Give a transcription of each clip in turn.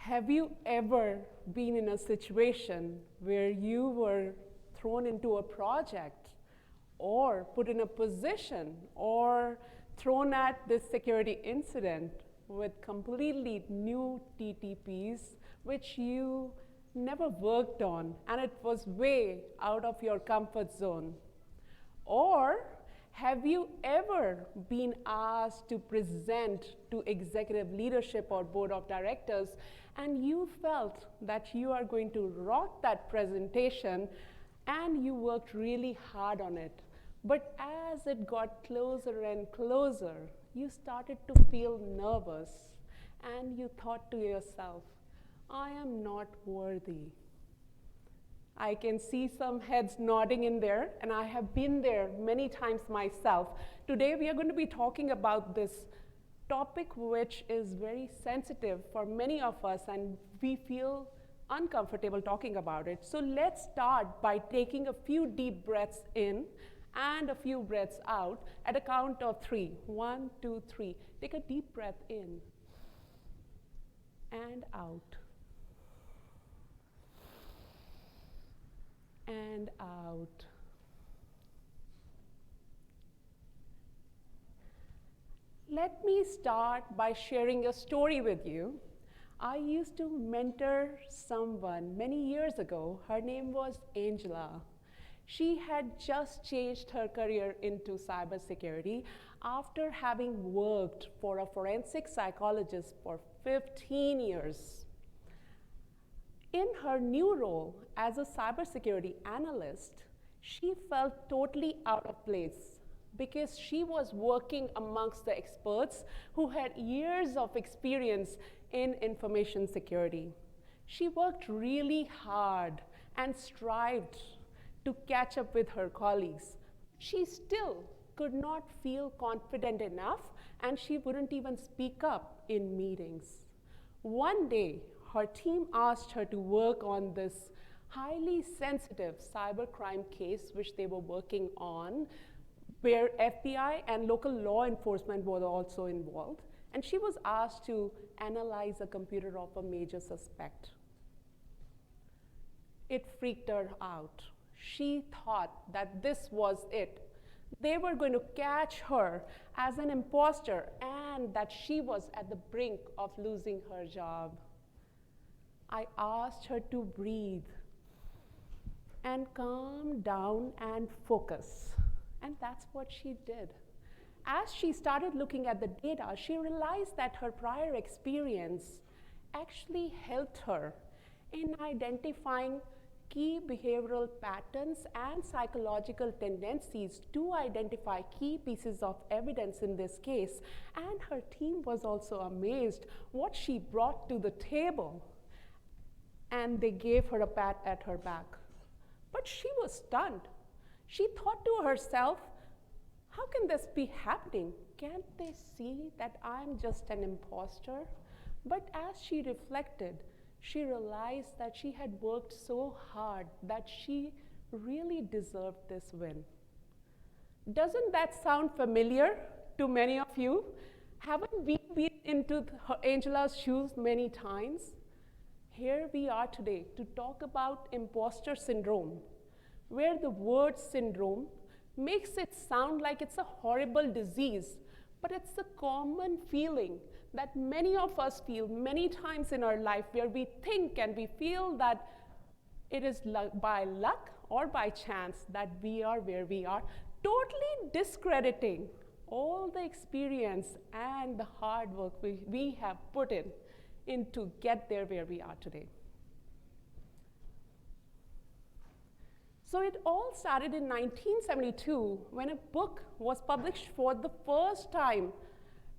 Have you ever been in a situation where you were thrown into a project or put in a position or thrown at this security incident with completely new TTPs which you never worked on and it was way out of your comfort zone? Or have you ever been asked to present to executive leadership or board of directors and you felt that you are going to rock that presentation and you worked really hard on it? But as it got closer and closer, you started to feel nervous and you thought to yourself, I am not worthy. I can see some heads nodding in there, and I have been there many times myself. Today we are going to be talking about this topic which is very sensitive for many of us and we feel uncomfortable talking about it. So let's start by taking a few deep breaths in and a few breaths out at a count of 3. 1, 2, 3. Take a deep breath in and out. And out. Let me start by sharing a story with you. I used to mentor someone many years ago. Her name was Angela. She had just changed her career into cybersecurity after having worked for a forensic psychologist for 15 years. In her new role as a cybersecurity analyst, she felt totally out of place because she was working amongst the experts who had years of experience in information security. She worked really hard and strived to catch up with her colleagues. She still could not feel confident enough and she wouldn't even speak up in meetings. One day, her team asked her to work on this highly sensitive cybercrime case which they were working on, where FBI and local law enforcement were also involved, and she was asked to analyze a computer of a major suspect. It freaked her out. She thought that this was it. They were going to catch her as an imposter and that she was at the brink of losing her job. I asked her to breathe and calm down and focus. And that's what she did. As she started looking at the data, she realized that her prior experience actually helped her in identifying key behavioral patterns and psychological tendencies to identify key pieces of evidence in this case. And her team was also amazed what she brought to the table. And they gave her a pat at her back. But she was stunned. She thought to herself, how can this be happening? Can't they see that I'm just an imposter? But as she reflected, she realized that she had worked so hard that she really deserved this win. Doesn't that sound familiar to many of you? Haven't we been into Angela's shoes many times? Here we are today to talk about imposter syndrome, where the word syndrome makes it sound like it's a horrible disease, but it's a common feeling that many of us feel many times in our life, where we think and we feel that it is by luck or by chance that we are where we are, totally discrediting all the experience and the hard work we have put in to get there where we are today. So it all started in 1972 when a book was published for the first time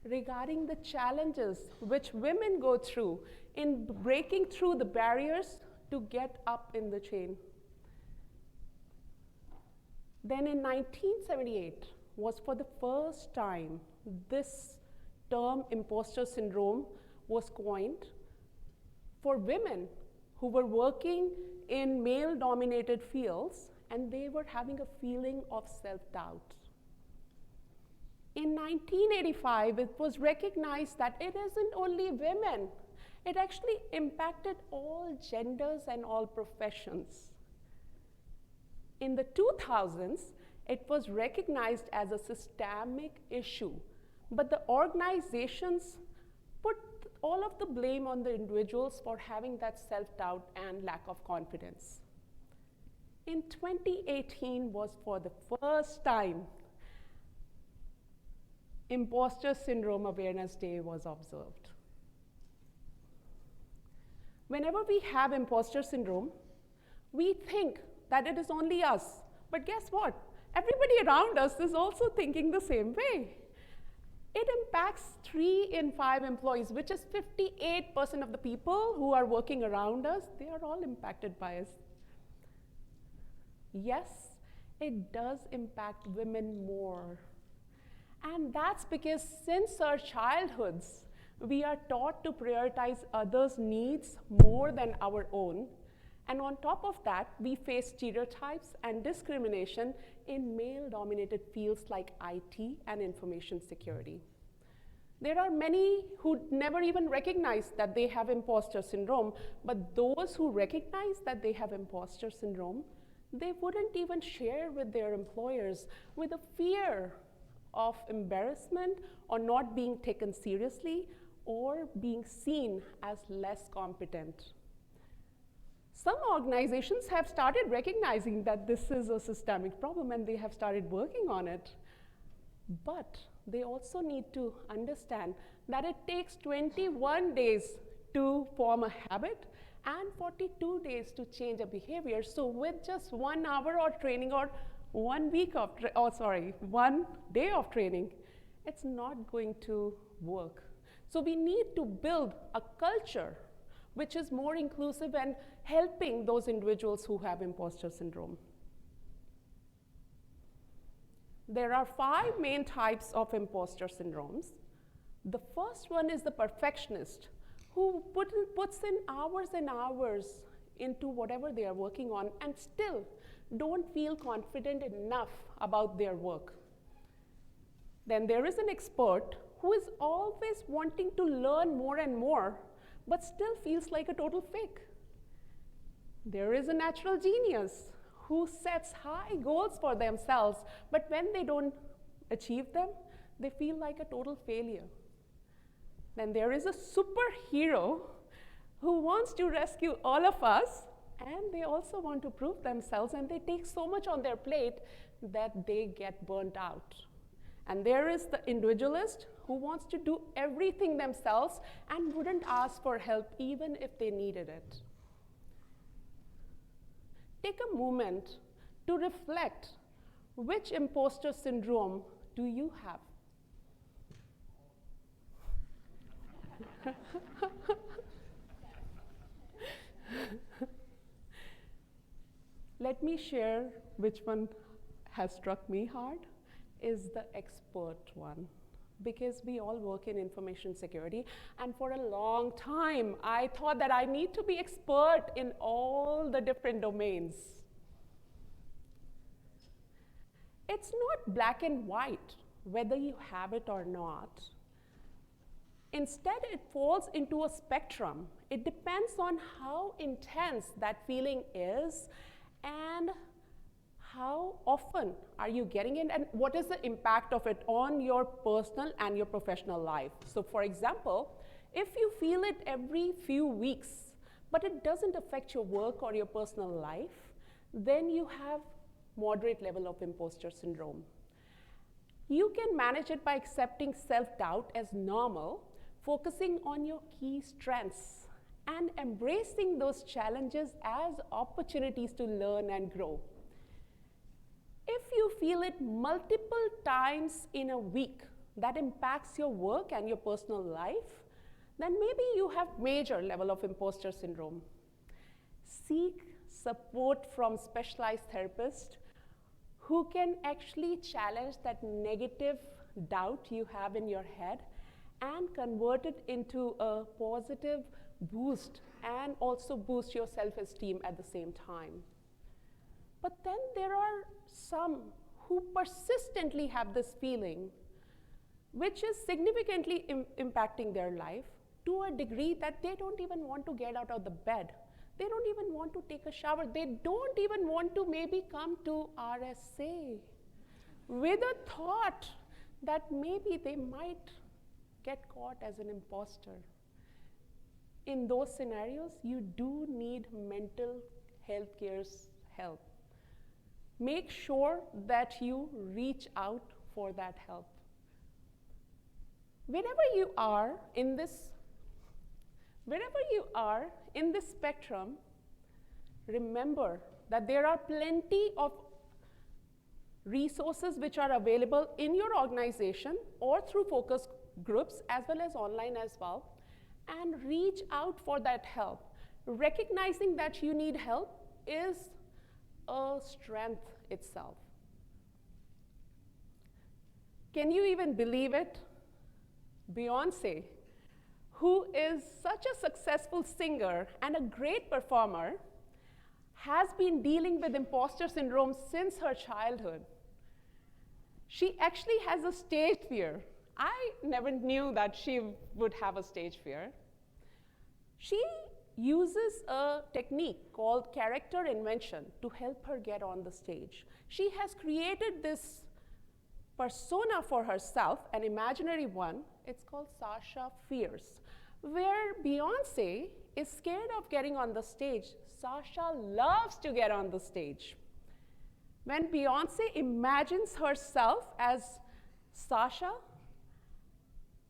regarding the challenges which women go through in breaking through the barriers to get up in the chain. Then in 1978 was for the first time this term imposter syndrome was coined for women who were working in male-dominated fields and they were having a feeling of self-doubt. In 1985, it was recognized that it isn't only women It actually impacted all genders and all professions. In the 2000s, it was recognized as a systemic issue, but the organizations put all of the blame on the individuals for having that self-doubt and lack of confidence. In 2018 was for the first time Imposter Syndrome Awareness Day was observed. Whenever we have imposter syndrome, we think that it is only us. But guess what? Everybody around us is also thinking the same way. It impacts 3 in 5 employees, which is 58% of the people who are working around us. They are all impacted by us. Yes, it does impact women more. And that's because since our childhoods, we are taught to prioritize others' needs more than our own. And on top of that, we face stereotypes and discrimination in male-dominated fields like IT and information security. There are many who never even recognize that they have imposter syndrome, but those who recognize that they have imposter syndrome, they wouldn't even share with their employers with a fear of embarrassment or not being taken seriously or being seen as less competent. Some organizations have started recognizing that this is a systemic problem and they have started working on it. But they also need to understand that it takes 21 days to form a habit and 42 days to change a behavior. So with just 1 hour of training or 1 day of training, it's not going to work. So we need to build a culture which is more inclusive and helping those individuals who have imposter syndrome. There are 5 main types of imposter syndromes. The first one is the perfectionist, who puts in hours and hours into whatever they are working on and still don't feel confident enough about their work. Then there is an expert who is always wanting to learn more and more, but still feels like a total fake. There is a natural genius who sets high goals for themselves, but when they don't achieve them, they feel like a total failure. Then there is a superhero who wants to rescue all of us, and they also want to prove themselves, and they take so much on their plate that they get burnt out. And there is the individualist who wants to do everything themselves and wouldn't ask for help even if they needed it. Take a moment to reflect, which imposter syndrome do you have? Let me share which one has struck me hard is the expert one, because we all work in information security, and for a long time I thought that I need to be expert in all the different domains. It's not black and white whether you have it or not. Instead, it falls into a spectrum. It depends on how intense that feeling is and how often are you getting it and what is the impact of it on your personal and your professional life. So for example, if you feel it every few weeks, but it doesn't affect your work or your personal life, then you have moderate level of imposter syndrome. You can manage it by accepting self-doubt as normal, focusing on your key strengths, and embracing those challenges as opportunities to learn and grow. If you feel it multiple times in a week that impacts your work and your personal life, then maybe you have major level of imposter syndrome. Seek support from specialized therapists who can actually challenge that negative doubt you have in your head and convert it into a positive boost and also boost your self-esteem at the same time. But then there are some who persistently have this feeling, which is significantly impacting their life, to a degree that they don't even want to get out of the bed. They don't even want to take a shower. They don't even want to maybe come to RSA with a thought that maybe they might get caught as an imposter. In those scenarios, you do need mental health care's help. Make sure that you reach out for that help. Wherever you are in this spectrum, remember that there are plenty of resources which are available in your organization or through focus groups as well as online as well, and reach out for that help. Recognizing that you need help is a strength itself. Can you even believe it? Beyoncé, who is such a successful singer and a great performer, has been dealing with imposter syndrome since her childhood. She actually has a stage fear. I never knew that she would have a stage fear. She uses a technique called character invention to help her get on the stage. She has created this persona for herself, an imaginary one. It's called Sasha Fierce, where Beyoncé is scared of getting on the stage. Sasha loves to get on the stage. When Beyoncé imagines herself as Sasha,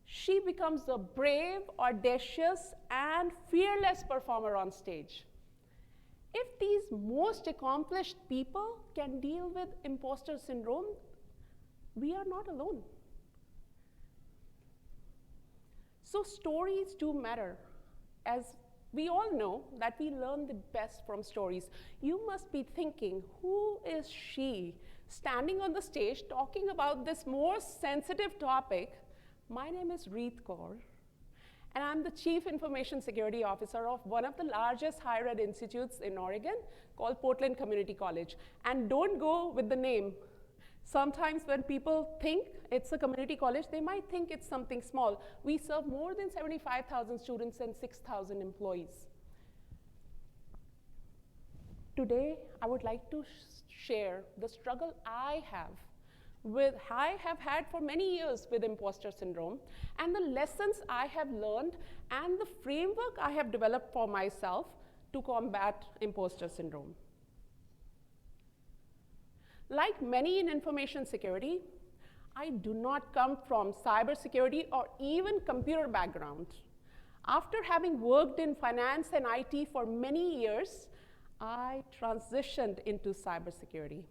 she becomes a brave, audacious, and fearless performer on stage. If these most accomplished people can deal with imposter syndrome, we are not alone. So stories do matter. As we all know that we learn the best from stories. You must be thinking, who is she standing on the stage talking about this more sensitive topic? My name is Reet Kaur, and I'm the Chief Information Security Officer of one of the largest higher ed institutes in Oregon called Portland Community College. And don't go with the name. Sometimes when people think it's a community college, they might think it's something small. We serve more than 75,000 students and 6,000 employees. Today, I would like to share the struggle I have had for many years with imposter syndrome, and the lessons I have learned and the framework I have developed for myself to combat imposter syndrome. Like many in information security, I do not come from cybersecurity or even computer background. After having worked in finance and IT for many years, I transitioned into cybersecurity.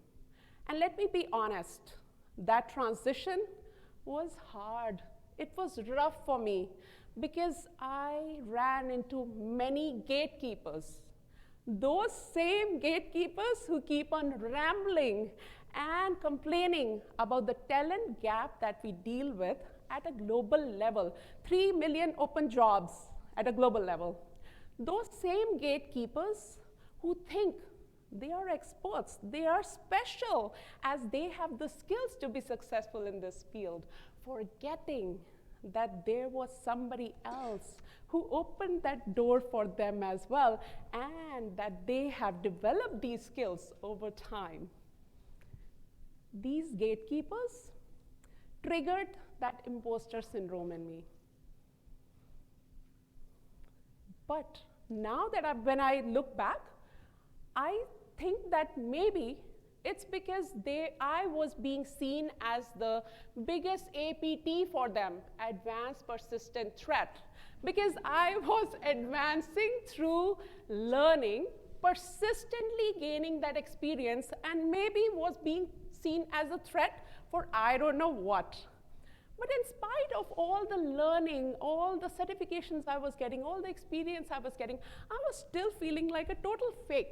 And let me be honest, that transition was hard. It was rough for me because I ran into many gatekeepers. Those same gatekeepers who keep on rambling and complaining about the talent gap that we deal with at a global level. 3 million open jobs at a global level. Those same gatekeepers who think they are experts, they are special, as they have the skills to be successful in this field, forgetting that there was somebody else who opened that door for them as well, and that they have developed these skills over time. These gatekeepers triggered that imposter syndrome in me. But now that when I look back, I think that maybe it's because I was being seen as the biggest APT for them, advanced persistent threat, because I was advancing through learning, persistently gaining that experience, and maybe was being seen as a threat for I don't know what. But in spite of all the learning, all the certifications I was getting, all the experience I was getting, I was still feeling like a total fake.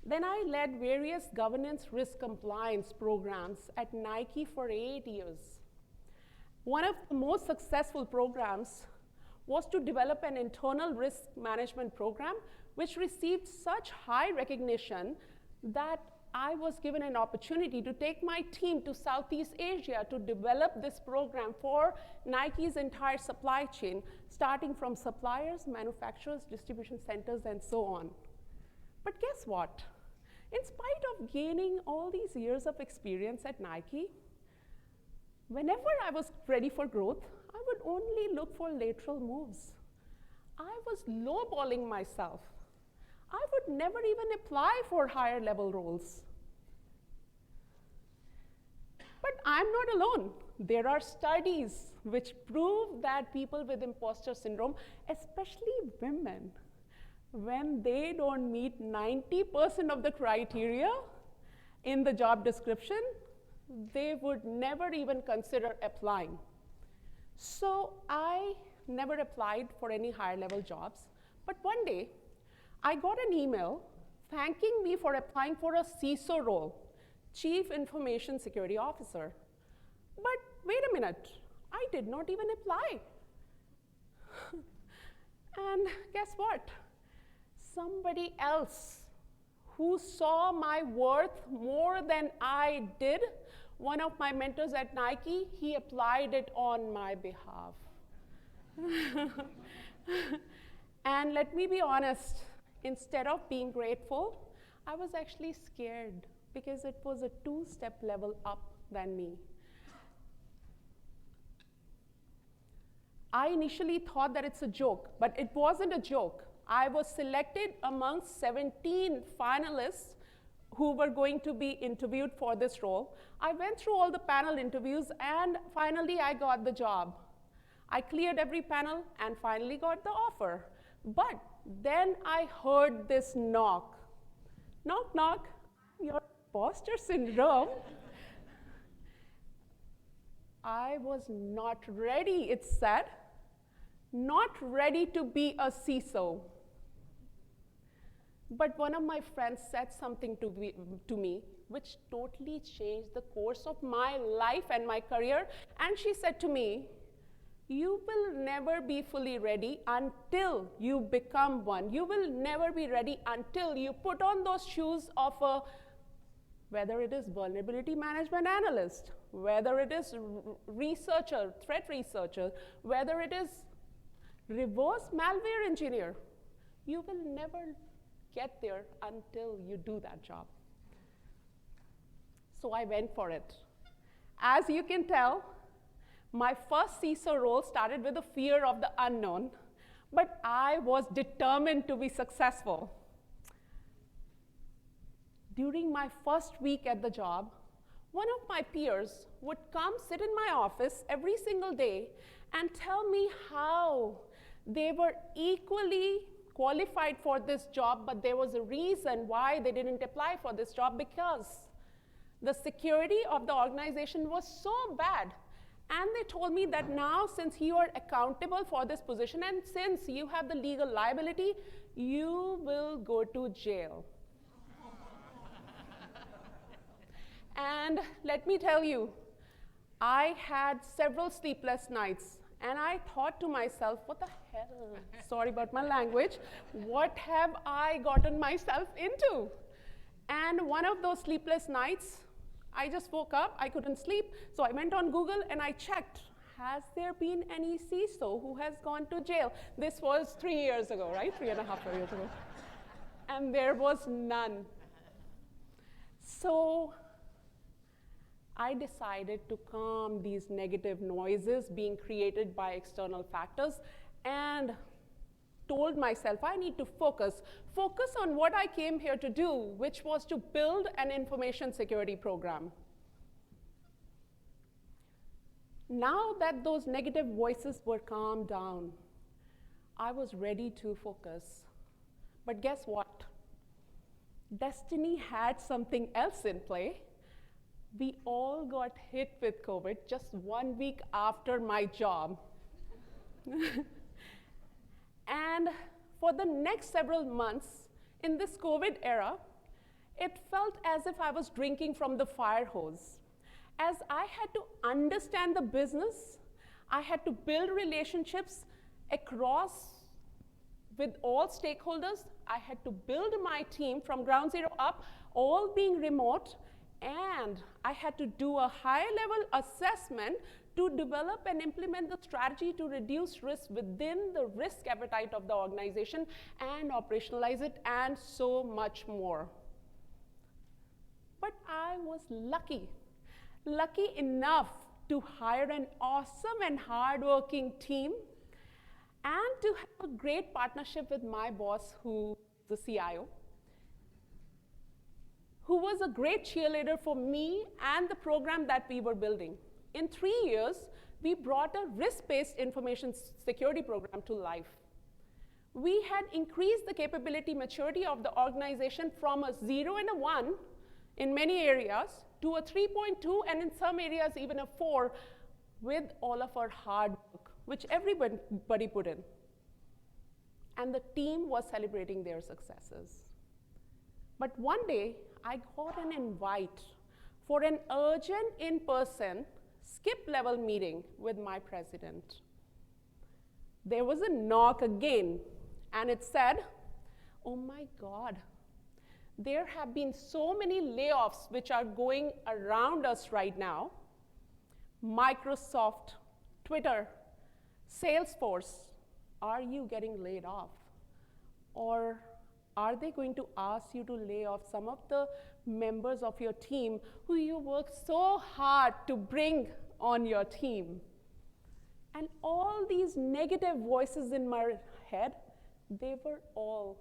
Then I led various governance risk compliance programs at Nike for 8 years. One of the most successful programs was to develop an internal risk management program which received such high recognition that I was given an opportunity to take my team to Southeast Asia to develop this program for Nike's entire supply chain, starting from suppliers, manufacturers, distribution centers, and so on. But guess what? In spite of gaining all these years of experience at Nike, whenever I was ready for growth, I would only look for lateral moves. I was lowballing myself. I would never even apply for higher level roles. But I'm not alone. There are studies which prove that people with imposter syndrome, especially women, when they don't meet 90% of the criteria in the job description, they would never even consider applying. So I never applied for any higher level jobs. But one day, I got an email thanking me for applying for a CISO role, Chief Information Security Officer. But wait a minute, I did not even apply. And guess what? Somebody else who saw my worth more than I did, one of my mentors at Nike, he applied it on my behalf. And let me be honest, instead of being grateful, I was actually scared because it was a 2-step level up than me. I initially thought that it's a joke, but it wasn't a joke. I was selected amongst 17 finalists who were going to be interviewed for this role. I went through all the panel interviews, and finally I got the job. I cleared every panel and finally got the offer. But then I heard this knock. Knock, knock, your imposter syndrome. I was not ready, it said, not ready to be a CISO. But one of my friends said something to me which totally changed the course of my life and my career. And she said to me, you will never be fully ready until you become one. You will never be ready until you put on those shoes of a, whether it is vulnerability management analyst, whether it is researcher, threat researcher, whether it is reverse malware engineer. You will never get there until you do that job. So I went for it. As you can tell, my first CISO role started with a fear of the unknown, but I was determined to be successful. During my first week at the job, one of my peers would come sit in my office every single day and tell me how they were equally qualified for this job, but there was a reason why they didn't apply for this job, because the security of the organization was so bad. And they told me that now, since you are accountable for this position and since you have the legal liability, you will go to jail. And let me tell you, I had several sleepless nights. And I thought to myself, what the hell, sorry about my language, what have I gotten myself into? And one of those sleepless nights, I just woke up, I couldn't sleep, so I went on Google and I checked, has there been any CISO who has gone to jail? This was 3 years ago, right? 3.5 years ago. And there was none. So I decided to calm these negative noises being created by external factors and told myself I need to focus on what I came here to do, which was to build an information security program. Now that those negative voices were calmed down, I was ready to focus. But guess what? Destiny had something else in play. We all got hit with COVID just 1 week after my job. And for the next several months in this COVID era, it felt as if I was drinking from the fire hose. As I had to understand the business, I had to build relationships across with all stakeholders. I had to build my team from ground zero up, all being remote, and I had to do a high-level assessment to develop and implement the strategy to reduce risk within the risk appetite of the organization and operationalize it, and so much more. But I was lucky enough to hire an awesome and hardworking team and to have a great partnership with my boss, who is the CIO, who was a great cheerleader for me and the program that we were building. In 3 years, we brought a risk-based information security program to life. We had increased the capability maturity of the organization from a 0 and a 1 in many areas to a 3.2, and in some areas even a 4, with all of our hard work, which everybody put in. And the team was celebrating their successes. But one day, I got an invite for an urgent in-person skip-level meeting with my president. There was a knock again, and it said, "Oh my God, there have been so many layoffs which are going around us right now. Microsoft, Twitter, Salesforce, are you getting laid off? Or are they going to ask you to lay off some of the members of your team who you work so hard to bring on your team?" And all these negative voices in my head, they were all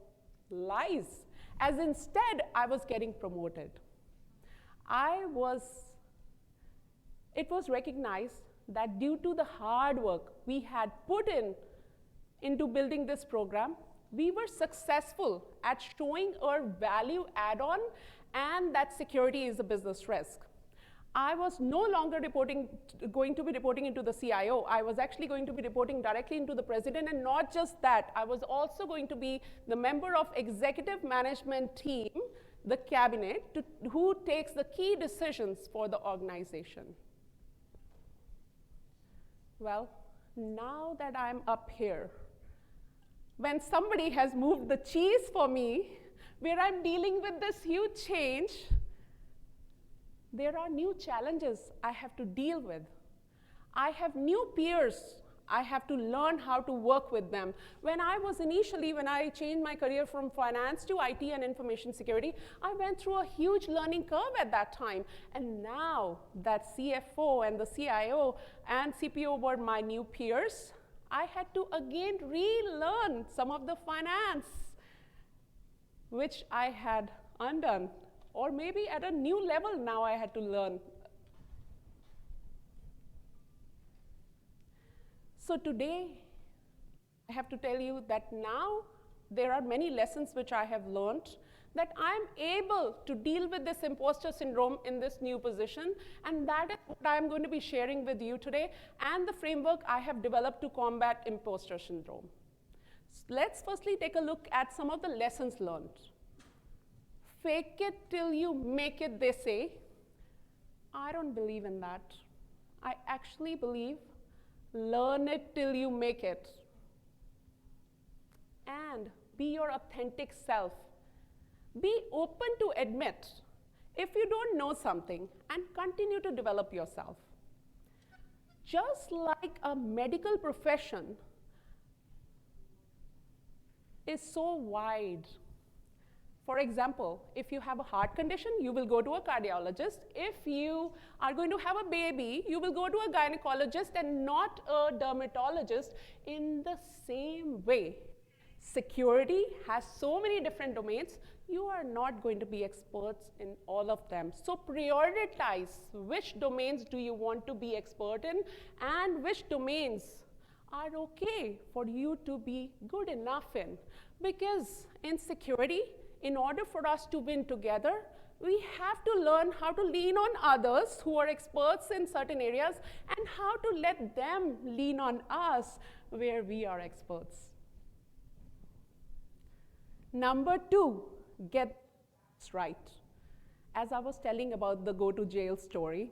lies, as instead I was getting promoted. It was recognized that due to the hard work we had put into building this program, we were successful at showing our value add-on and that security is a business risk. I was no longer going to be reporting into the CIO. I was actually going to be reporting directly into the president, and not just that, I was also going to be the member of executive management team, the cabinet, who takes the key decisions for the organization. Well, now that I'm up here, when somebody has moved the cheese for me, where I'm dealing with this huge change, there are new challenges I have to deal with. I have new peers. I have to learn how to work with them. When I changed my career from finance to IT and information security, I went through a huge learning curve at that time. And now that CFO and the CIO and CPO were my new peers, I had to again relearn some of the finance, which I had undone. Or maybe at a new level now I had to learn. So today, I have to tell you that now there are many lessons which I have learned, that I'm able to deal with this imposter syndrome in this new position, and that is what I'm going to be sharing with you today, and the framework I have developed to combat imposter syndrome. Let's firstly take a look at some of the lessons learned. Fake it till you make it, they say. I don't believe in that. I actually believe learn it till you make it. And be your authentic self. Be open to admit if you don't know something and continue to develop yourself. Just like a medical profession is so wide. For example, if you have a heart condition, you will go to a cardiologist. If you are going to have a baby, you will go to a gynecologist and not a dermatologist. In the same way, security has so many different domains. You are not going to be experts in all of them. So prioritize which domains do you want to be expert in and which domains are okay for you to be good enough in. Because in security, in order for us to win together, we have to learn how to lean on others who are experts in certain areas and how to let them lean on us where we are experts. Number 2, get this right. As I was telling about the go to jail story,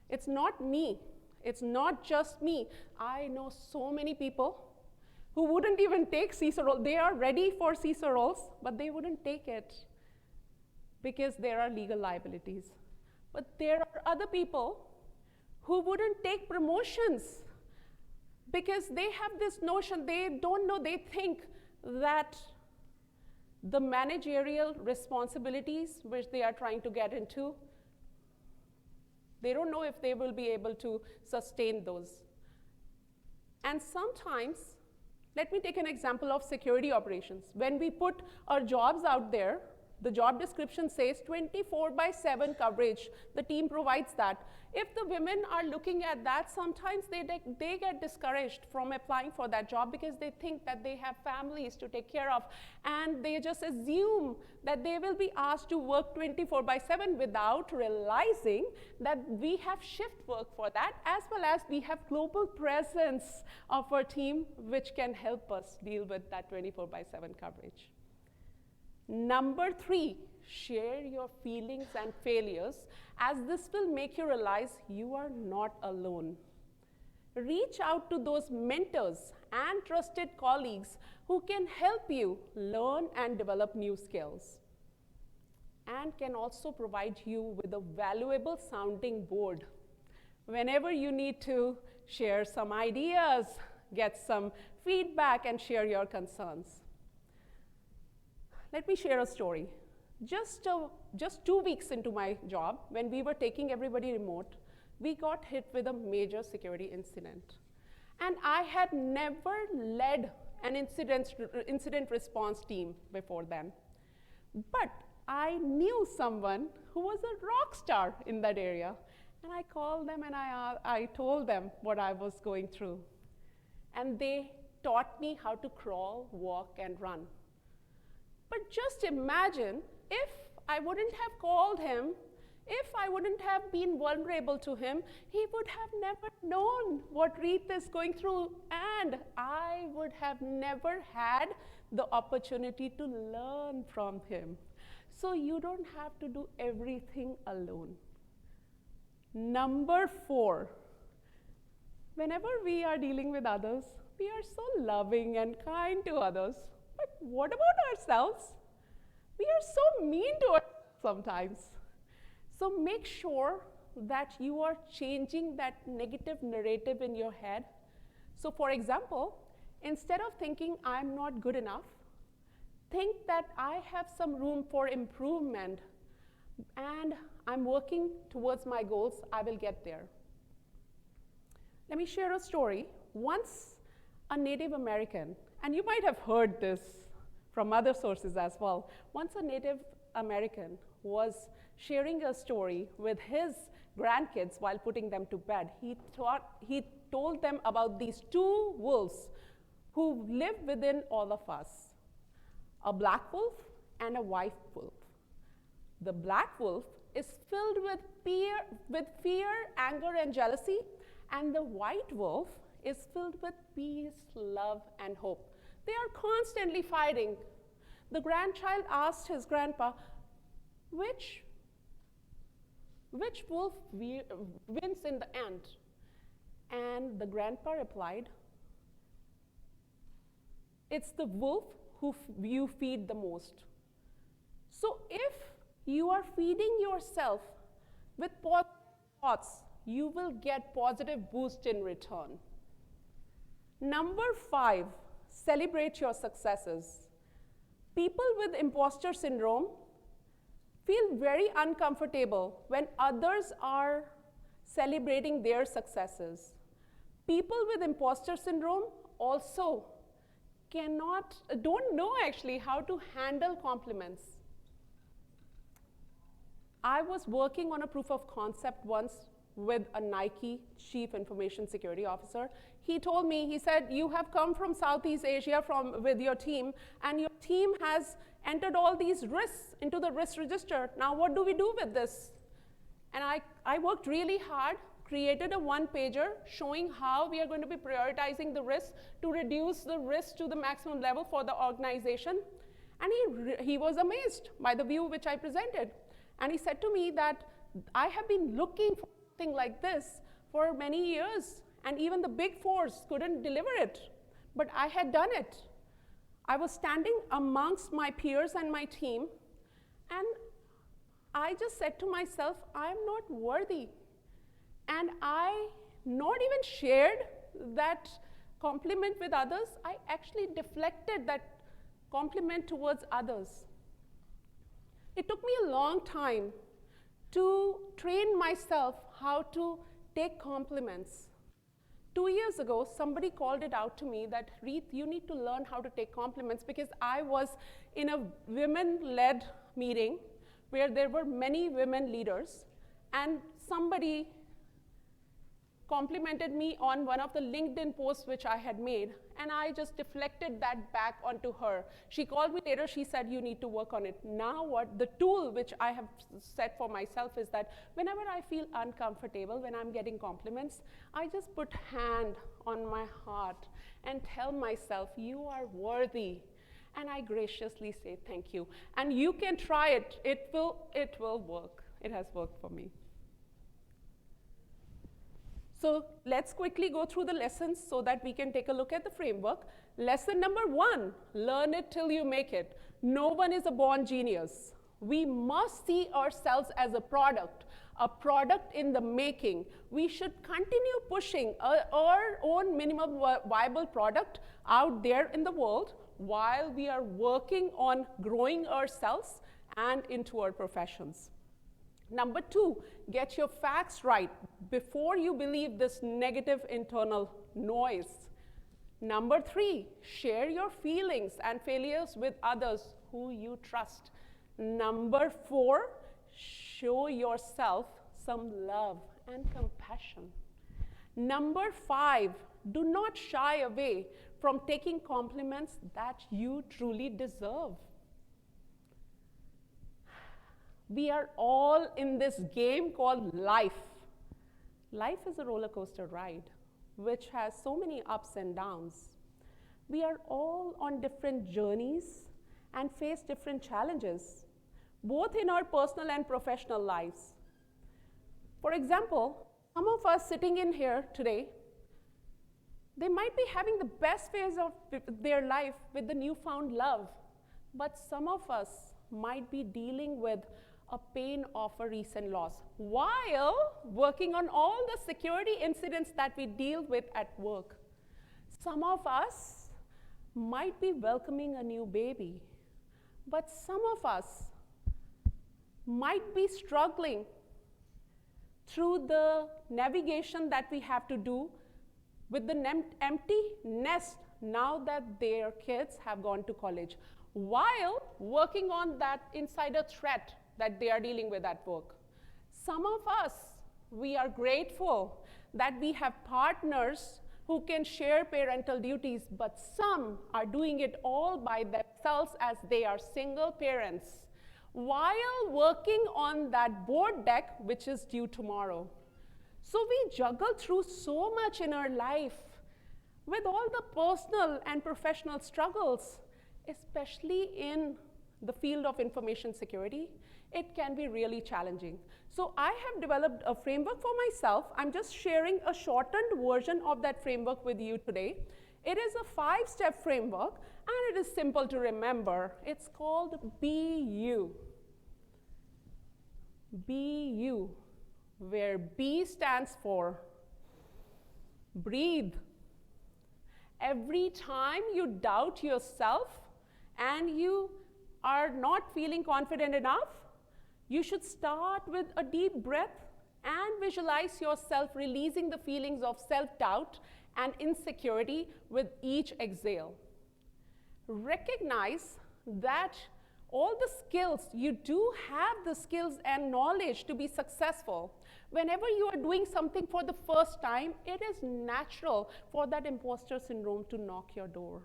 it's not me. It's not just me. I know so many people who wouldn't even take CISO role. They are ready for CISO roles, but they wouldn't take it because there are legal liabilities. But there are other people who wouldn't take promotions because they have this notion, they don't know, they think that the managerial responsibilities which they are trying to get into, they don't know if they will be able to sustain those. And sometimes, let me take an example of security operations. When we put our jobs out there, the job description says 24/7 coverage. The team provides that. If the women are looking at that, sometimes they get discouraged from applying for that job because they think that they have families to take care of, and they just assume that they will be asked to work 24/7 without realizing that we have shift work for that, as well as we have global presence of our team which can help us deal with that 24/7 coverage. Number 3, share your feelings and failures, as this will make you realize you are not alone. Reach out to those mentors and trusted colleagues who can help you learn and develop new skills, and can also provide you with a valuable sounding board whenever you need to share some ideas, get some feedback, and share your concerns. Let me share a story. Just 2 weeks into my job, when we were taking everybody remote, we got hit with a major security incident. And I had never led an incident response team before then. But I knew someone who was a rock star in that area. And I called them and I told them what I was going through. And they taught me how to crawl, walk, and run. But just imagine if I wouldn't have called him, if I wouldn't have been vulnerable to him, he would have never known what Reet is going through, and I would have never had the opportunity to learn from him. So you don't have to do everything alone. Number 4, whenever we are dealing with others, we are so loving and kind to others. But what about ourselves? We are so mean to ourselves sometimes. So make sure that you are changing that negative narrative in your head. So for example, instead of thinking I'm not good enough, think that I have some room for improvement and I'm working towards my goals, I will get there. Let me share a story. Once a Native American, and you might have heard this from other sources as well. Once a Native American was sharing a story with his grandkids while putting them to bed. He told them about these 2 wolves who live within all of us, a black wolf and a white wolf. The black wolf is filled with fear, anger, and jealousy, and the white wolf is filled with peace, love, and hope. They are constantly fighting. The grandchild asked his grandpa, which wolf wins in the end? And the grandpa replied, it's the wolf who you feed the most. So if you are feeding yourself with positive thoughts, you will get positive boost in return. Number 5, celebrate your successes. People with imposter syndrome feel very uncomfortable when others are celebrating their successes. People with imposter syndrome also don't know actually how to handle compliments. I was working on a proof of concept once with a Nike chief information security officer. He told me, he said, you have come from Southeast Asia with your team, and your team has entered all these risks into the risk register. Now what do we do with this? And I worked really hard, created a 1-pager showing how we are going to be prioritizing the risks to reduce the risk to the maximum level for the organization. And he was amazed by the view which I presented. And he said to me that I have been looking for something like this for many years, and even the big fours couldn't deliver it. but I had done it. I was standing amongst my peers and my team, and I just said to myself, I am not worthy. And I not even shared that compliment with others, I actually deflected that compliment towards others. It took me a long time to train myself how to take compliments. 2 years ago, somebody called it out to me that, Reet, you need to learn how to take compliments, because I was in a women-led meeting where there were many women leaders, and somebody complimented me on one of the LinkedIn posts which I had made, and I just deflected that back onto her. She called me later, she said, you need to work on it. Now what, the tool which I have set for myself is that whenever I feel uncomfortable, when I'm getting compliments, I just put hand on my heart and tell myself, you are worthy. And I graciously say thank you. And you can try it, it will work. It has worked for me. So let's quickly go through the lessons so that we can take a look at the framework. Lesson number 1, learn it till you make it. No one is a born genius. We must see ourselves as a product in the making. We should continue pushing our own minimum viable product out there in the world while we are working on growing ourselves and into our professions. Number 2, get your facts right before you believe this negative internal noise. Number 3, share your feelings and failures with others who you trust. Number 4, show yourself some love and compassion. Number 5, do not shy away from taking compliments that you truly deserve. We are all in this game called life. Life is a roller coaster ride, which has so many ups and downs. We are all on different journeys and face different challenges, both in our personal and professional lives. For example, some of us sitting in here today, they might be having the best phase of their life with the newfound love, but some of us might be dealing with a pain of a recent loss while working on all the security incidents that we deal with at work. Some of us might be welcoming a new baby, but some of us might be struggling through the navigation that we have to do with the empty nest now that their kids have gone to college, while working on that insider threat that they are dealing with at work. Some of us, we are grateful that we have partners who can share parental duties, but some are doing it all by themselves as they are single parents, while working on that board deck which is due tomorrow. So we juggle through so much in our life with all the personal and professional struggles, especially in the field of information security. It can be really challenging. So I have developed a framework for myself. I'm just sharing a shortened version of that framework with you today. It is a 5-step framework, and it is simple to remember. It's called Be You. Be You, where B stands for breathe. Every time you doubt yourself and you are not feeling confident enough, you should start with a deep breath and visualize yourself releasing the feelings of self-doubt and insecurity with each exhale. Recognize that all the skills, you do have the skills and knowledge to be successful. Whenever you are doing something for the first time, it is natural for that imposter syndrome to knock your door.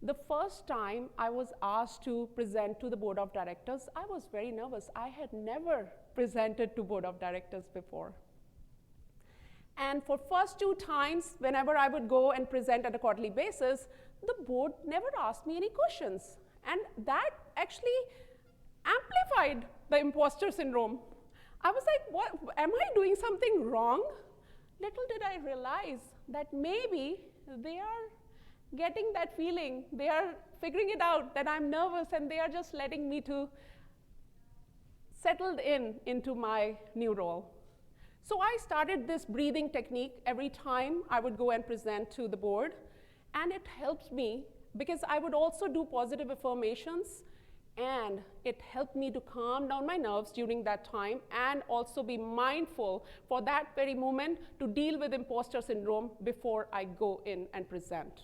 The first time I was asked to present to the board of directors, I was very nervous. I had never presented to board of directors before. And for first 2 times, whenever I would go and present at a quarterly basis, the board never asked me any questions. And that actually amplified the imposter syndrome. I was like, what, am I doing something wrong? Little did I realize that maybe they are getting that feeling. They are figuring it out that I'm nervous, and they are just letting me to settle into my new role. So I started this breathing technique every time I would go and present to the board, and it helped me because I would also do positive affirmations, and it helped me to calm down my nerves during that time and also be mindful for that very moment to deal with imposter syndrome before I go in and present.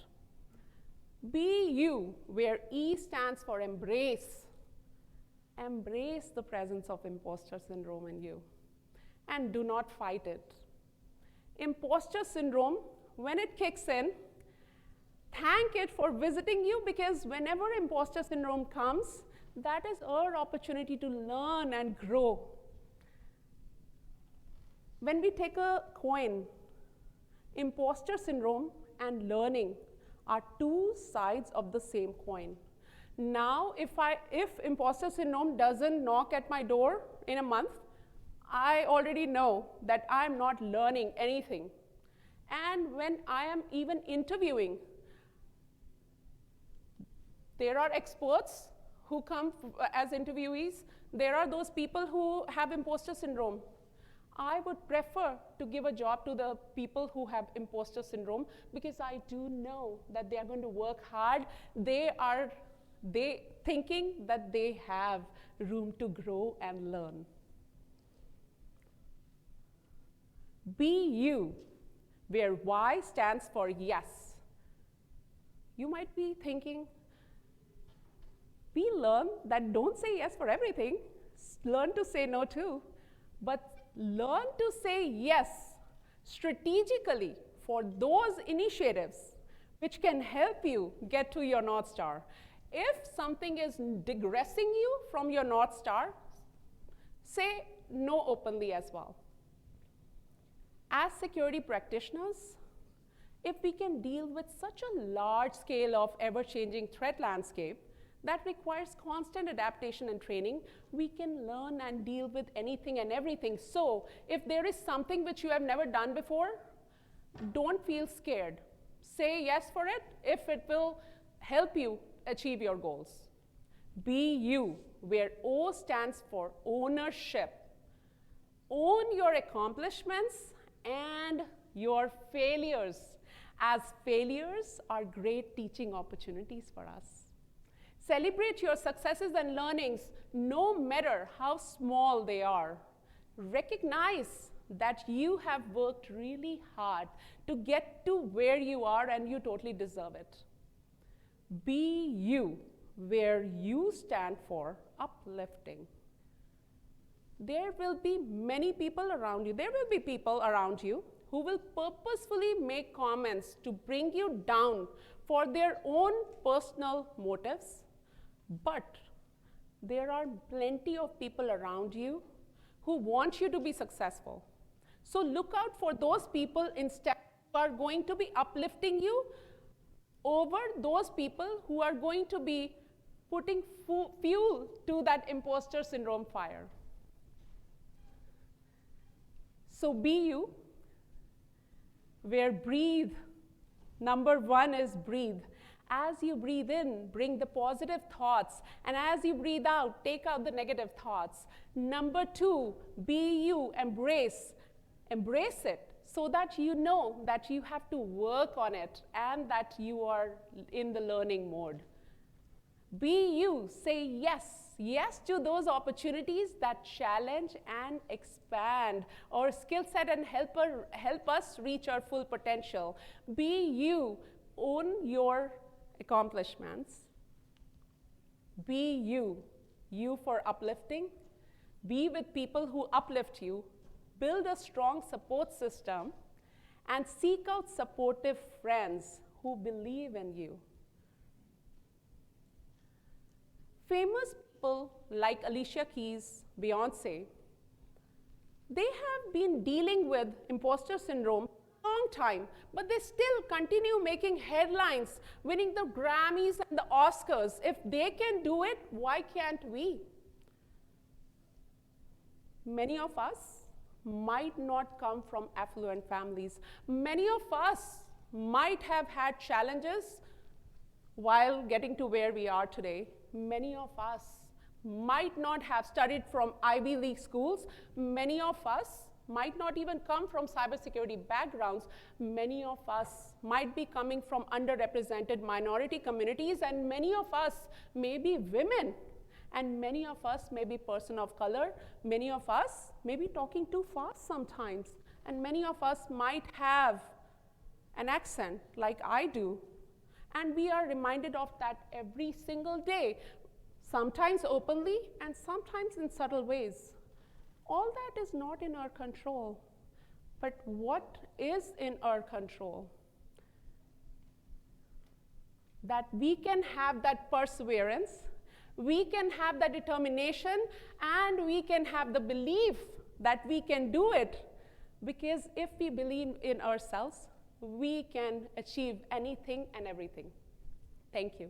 Be you, where E stands for embrace. Embrace the presence of imposter syndrome in you and do not fight it. Imposter syndrome, when it kicks in, thank it for visiting you, because whenever imposter syndrome comes, that is our opportunity to learn and grow. When we take a coin, imposter syndrome and learning are two sides of the same coin. Now, if imposter syndrome doesn't knock at my door in a month, I already know that I'm not learning anything. And when I am even interviewing, there are experts who come as interviewees. There are those people who have imposter syndrome. I would prefer to give a job to the people who have imposter syndrome, because I do know that they are going to work hard. They thinking that they have room to grow and learn. Be you, where Y stands for yes. You might be thinking, we learn that don't say yes for everything. Learn to say no too. But learn to say yes strategically for those initiatives which can help you get to your North Star. If something is digressing you from your North Star, say no openly as well. As security practitioners, if we can deal with such a large scale of ever-changing threat landscape that requires constant adaptation and training, we can learn and deal with anything and everything. So if there is something which you have never done before, don't feel scared. Say yes for it if it will help you achieve your goals. Be you, where O stands for ownership. Own your accomplishments and your failures, as failures are great teaching opportunities for us. Celebrate your successes and learnings, no matter how small they are. Recognize that you have worked really hard to get to where you are, and you totally deserve it. Be you, where you stand for uplifting. There will be many people around you. There will be people around you who will purposefully make comments to bring you down for their own personal motives. But there are plenty of people around you who want you to be successful. So look out for those people instead who are going to be uplifting you over those people who are going to be putting fuel to that imposter syndrome fire. So be you, where breathe. Number one is breathe. As you breathe in, bring the positive thoughts, and as you breathe out, take out the negative thoughts. Number two, be you, embrace. Embrace it so that you know that you have to work on it and that you are in the learning mode. Be you, say yes to those opportunities that challenge and expand our skill set and help us reach our full potential. Be you, own your accomplishments. Be you for uplifting. Be with people who uplift you. Build a strong support system and seek out supportive friends who believe in you. Famous people like Alicia Keys, Beyonce, they have been dealing with imposter syndrome a long time, but they still continue making headlines, winning the Grammys and the Oscars. If they can do it, why can't we? Many of us might not come from affluent families. Many of us might have had challenges while getting to where we are today, many of us might not have studied from Ivy League schools. Many of us might not even come from cybersecurity backgrounds. Many of us might be coming from underrepresented minority communities, and many of us may be women, and many of us may be person of color. Many of us may be talking too fast sometimes, and many of us might have an accent like I do. And we are reminded of that every single day, sometimes openly and sometimes in subtle ways. All that is not in our control. But what is in our control? That we can have that perseverance, we can have that determination, and we can have the belief that we can do it. Because if we believe in ourselves, we can achieve anything and everything. Thank you.